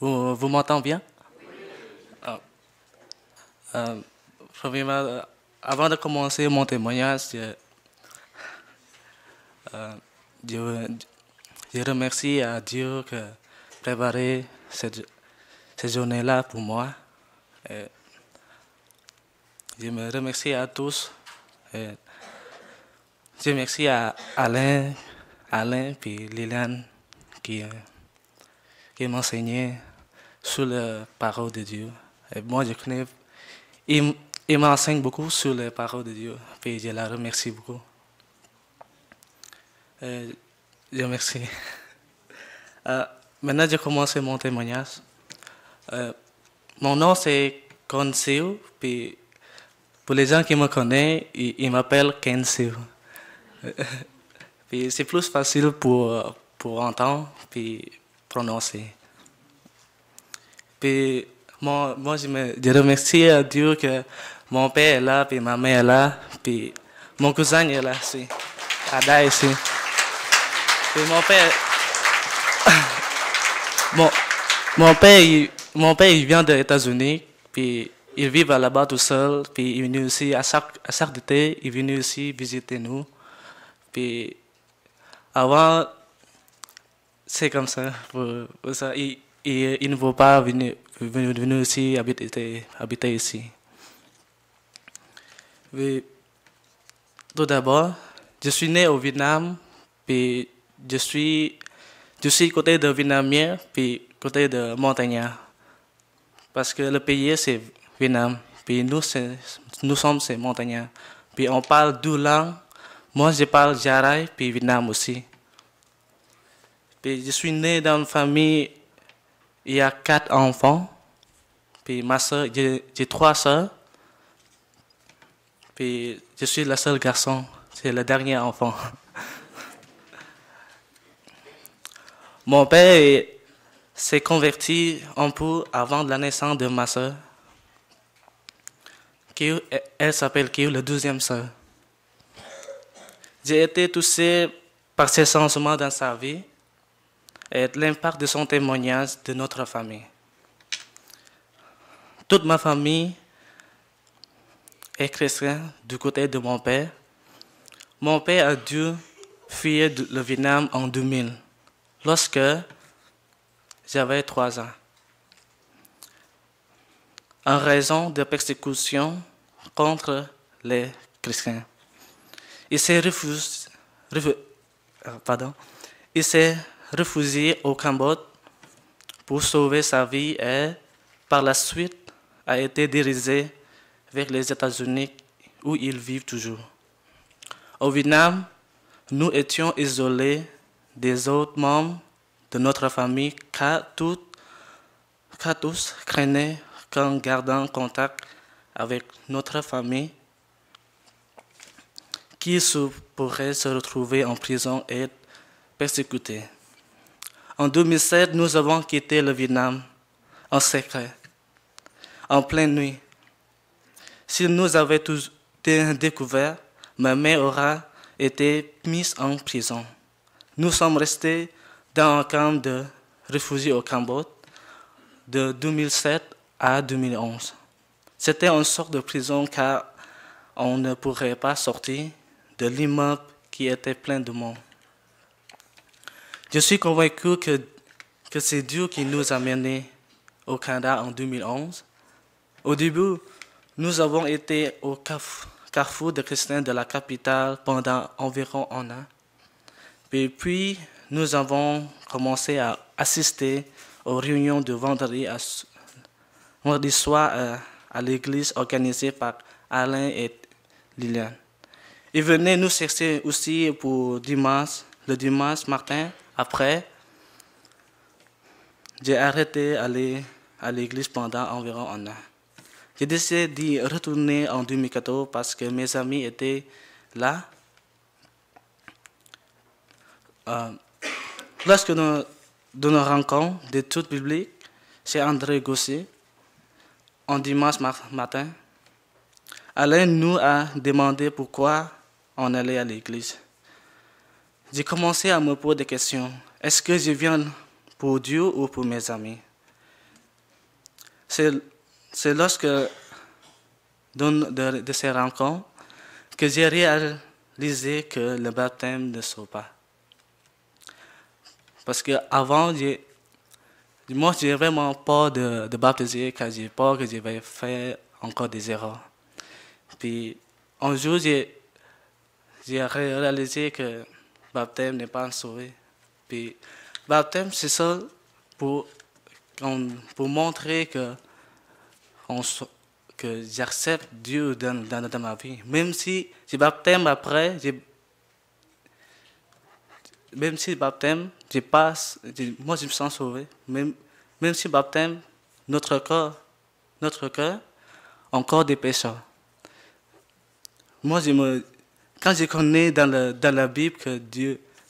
Vous m'entendez bien? Ah, euh, premièrement, avant de commencer mon témoignage, je, je remercie à Dieu de préparer cette journée-là pour moi. Et je me remercie à tous. Et je remercie à Alain puis Liliane qui, qui m'enseignaient sur la parole de Dieu. Et moi, je connais, il, il m'enseigne beaucoup sur les paroles de Dieu. Puis je la remercie beaucoup. Et je remercie. Euh, Maintenant, je commence mon témoignage. Euh, Mon nom, c'est Con Siu, puis pour les gens qui me connaissent, ils m'appellent Ken Siu. Puis c'est plus facile pour entendre, puis prononcer. Puis moi je remercie à Dieu que mon père est là, puis ma mère est là, puis mon cousin est là aussi. Ada est ici. Puis mon, mon père, il vient des États-Unis, puis il vit là-bas tout seul, puis il est venu ici à chaque été, il est venu ici visiter nous. Puis avant, c'est comme ça. Pour ça il ne veut pas venir ici, habiter ici. Mais, tout d'abord, je suis né au Vietnam, puis je suis côté de Vietnamien, puis côté de montagnard. Parce que le pays, c'est Vietnam, puis nous sommes ces montagnards. Puis on parle deux langues. Moi, je parle Jarai, puis Vietnam aussi. Puis je suis né dans une famille, il y a 4 enfants. Puis ma soeur, j'ai 3 soeurs. Puis je suis le seul garçon, c'est le dernier enfant. Mon père s'est converti un peu avant la naissance de ma soeur. Elle s'appelle Kieu, la deuxième soeur. J'ai été touché par ces changements dans sa vie et l'impact de son témoignage de notre famille. Toute ma famille est chrétienne du côté de mon père. Mon père a dû fuir le Vietnam en 2000, lorsque j'avais 3 ans, en raison de persécutions contre les chrétiens. Il s'est réfugié au Cambodge pour sauver sa vie et, par la suite, a été dirigé vers les États-Unis où il vit toujours. Au Vietnam, nous étions isolés des autres membres de notre famille car tous craignaient qu'en gardant contact avec notre famille, qu'ils pourraient se retrouver en prison et être persécutés. En 2007, nous avons quitté le Vietnam en secret, en pleine nuit. S'il nous avait tous découvert, ma mère aura été mise en prison. Nous sommes restés dans un camp de réfugiés au Cambodge de 2007 à 2011. C'était une sorte de prison car on ne pourrait pas sortir de l'immeuble qui était plein de monde. Je suis convaincu que c'est Dieu qui nous a menés au Canada en 2011. Au début, nous avons été au carrefour des chrétiens de la capitale pendant environ un an. Et puis, nous avons commencé à assister aux réunions de vendredi soir à l'église organisée par Alain et Liliane. Ils venaient nous chercher aussi pour le dimanche matin. Après, j'ai arrêté d'aller à l'église pendant environ un an. J'ai décidé d'y retourner en 2014 parce que mes amis étaient là. Lorsque nous rencontrons d'études bibliques chez André Gossier, en dimanche matin, Alain nous a demandé pourquoi on allait à l'église. J'ai commencé à me poser des questions. Est-ce que je viens pour Dieu ou pour mes amis? C'est c'est lorsque, de ces rencontres, que j'ai réalisé que le baptême ne sauve pas. Parce qu'avant, moi, j'ai vraiment peur de baptiser car j'ai peur que je vais faire encore des erreurs. Puis, un jour, j'ai réalisé que le baptême n'est pas sauvé. Puis, baptême, c'est ça pour, pour montrer on so- que j'accepte Dieu dans ma vie. Même si je baptême après, même si le baptême, moi je me sens sauvé. Même si le baptême, notre cœur, encore des pécheurs. Moi, quand je connais dans la Bible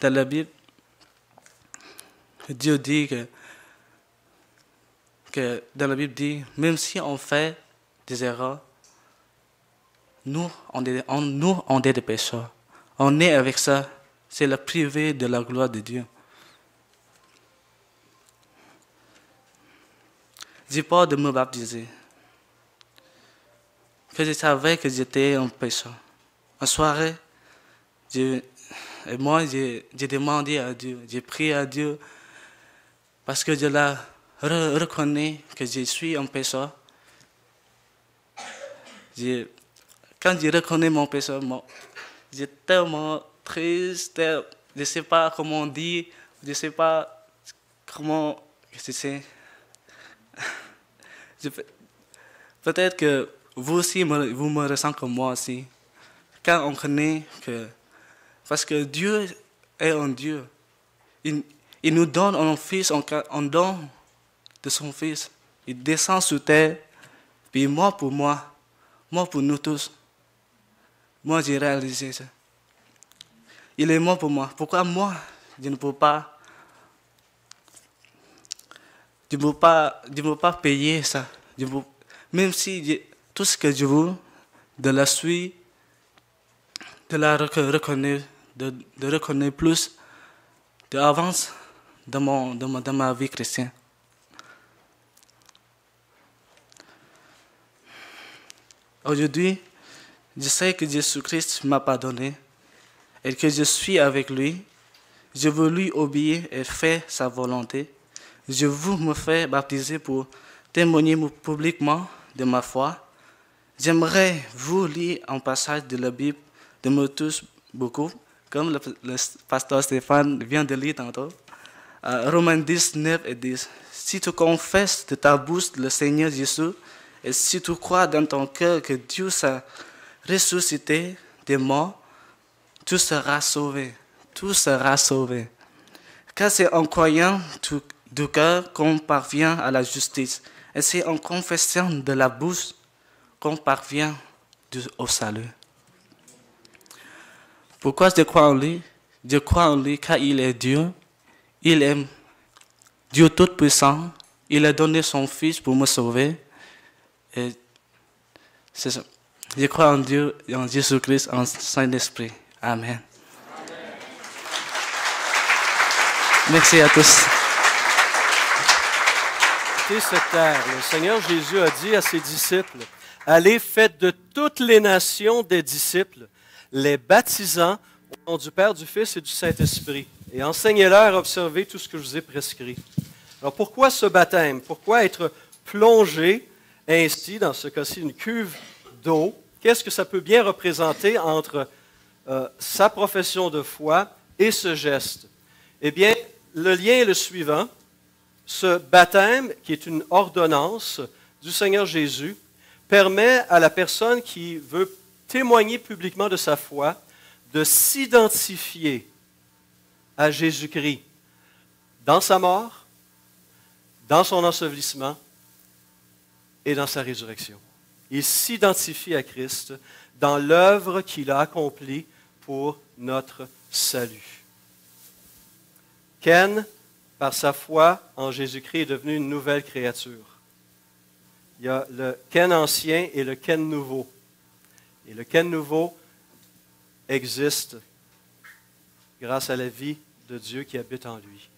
dans la Bible, Dieu dit dans la Bible dit, même si on fait des erreurs, nous, on est des pécheurs. On est avec ça. C'est le privé de la gloire de Dieu. J'ai peur de me baptiser. Que je savais que j'étais un pécheur. En soirée, j'ai demandé à Dieu, j'ai prié à Dieu parce que je reconnais que je suis un pécheur. Quand je reconnais mon péché, j'ai tellement triste, je ne sais pas comment on dit, je ne sais pas comment, je sais. Peut-être que vous aussi, vous me ressentez comme moi aussi. Quand on connaît que, parce que Dieu est un Dieu, il nous donne un fils, on donne de son fils. Il descend sur terre, puis moi pour nous tous. Moi, j'ai réalisé ça. Il est mort pour moi. Pourquoi moi, je ne peux pas, je ne peux pas payer ça. Même si tout ce que je veux, de la suite, de la reconnaître, de reconnaître plus, d'avance dans ma vie chrétienne. Aujourd'hui, je sais que Jésus-Christ m'a pardonné et que je suis avec lui. Je veux lui obéir et faire sa volonté. Je veux me faire baptiser pour témoigner publiquement de ma foi. J'aimerais vous lire un passage de la Bible qui me touche beaucoup, comme le pasteur Stéphane vient de lire tantôt. Romains 10, 9 et 10. Si tu confesses de ta bouche le Seigneur Jésus, et si tu crois dans ton cœur que Dieu s'est ressuscité des morts, tu seras sauvé. Tu seras sauvé. Car c'est en croyant du cœur qu'on parvient à la justice. Et c'est en confessant de la bouche qu'on parvient au salut. Pourquoi je crois en lui? Je crois en lui car il est Dieu. Il est Dieu Tout-Puissant. Il a donné son Fils pour me sauver. Et c'est ça. Je crois en Dieu, en Jésus-Christ, en Saint-Esprit. Amen. Merci à tous. Cette terre, le Seigneur Jésus a dit à ses disciples, « Allez, faites de toutes les nations des disciples, les baptisant au nom du Père, du Fils et du Saint-Esprit, et enseignez-leur à observer tout ce que je vous ai prescrit. » Alors pourquoi ce baptême? Pourquoi être plongé ainsi, dans ce cas-ci, une cuve d'eau? Qu'est-ce que ça peut bien représenter entre sa profession de foi et ce geste? Eh bien, le lien est le suivant. Ce baptême, qui est une ordonnance du Seigneur Jésus, permet à la personne qui veut témoigner publiquement de sa foi de s'identifier à Jésus-Christ dans sa mort, dans son ensevelissement et dans sa résurrection. Il s'identifie à Christ dans l'œuvre qu'il a accomplie pour notre salut. Ken, par sa foi en Jésus-Christ, est devenu une nouvelle créature. Il y a le Ken ancien et le Ken nouveau. Et le Ken nouveau existe grâce à la vie de Dieu qui habite en lui.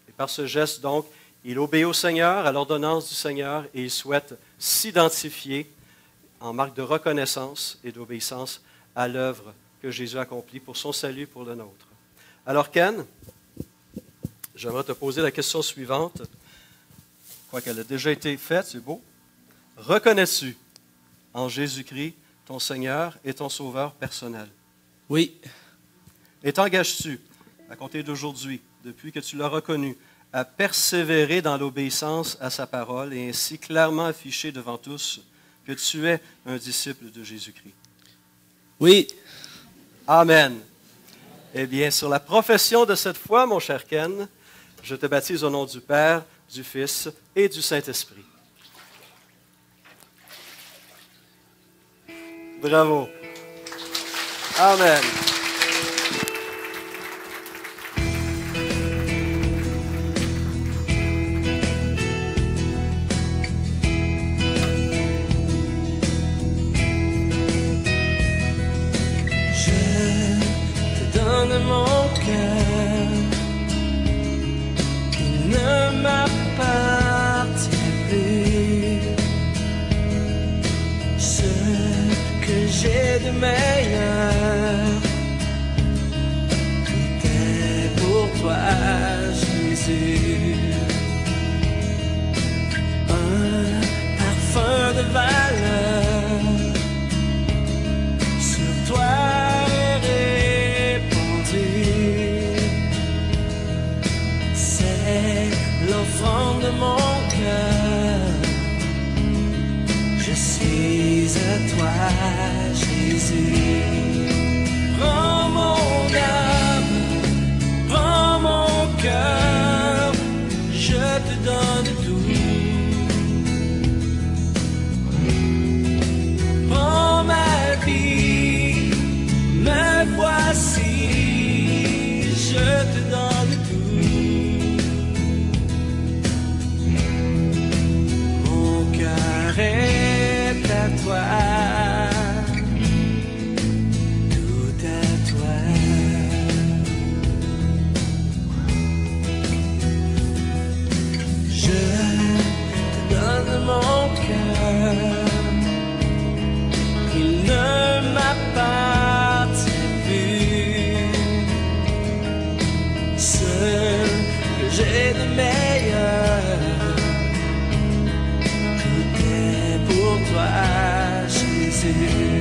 Et par ce geste, donc, Il obéit au Seigneur, à l'ordonnance du Seigneur, et il souhaite s'identifier en marque de reconnaissance et d'obéissance à l'œuvre que Jésus accomplit pour son salut, pour le nôtre. Alors Ken, j'aimerais te poser la question suivante. Quoiqu'elle a déjà été faite, c'est beau. Reconnais-tu en Jésus-Christ ton Seigneur et ton Sauveur personnel? Oui, Et t'engages-tu, à compter d'aujourd'hui, depuis que tu l'as reconnu, à persévérer dans l'obéissance à sa parole et ainsi clairement afficher devant tous que tu es un disciple de Jésus-Christ? oui, Amen. Eh bien, sur la profession de cette foi, mon cher Ken, je te baptise au nom du Père, du Fils et du Saint-Esprit. Bravo. Amen. Je te donne mon cœur, il ne m'appartient plus. Ce que j'ai de meilleur, tout est pour toi, Jésus. Un parfum de valeur sur toi est répandu. C'est l'offrande de mon cœur. Je suis à toi, Jésus. Prends mon âme, prends mon cœur, je te donne tout. Prends ma vie, me voici, je te donne tout. Mon cœur est à toi, tout à toi. Je te donne mon cœur, il ne m'appartient plus. Ce que j'ai de meilleur, tout est pour toi, Jésus.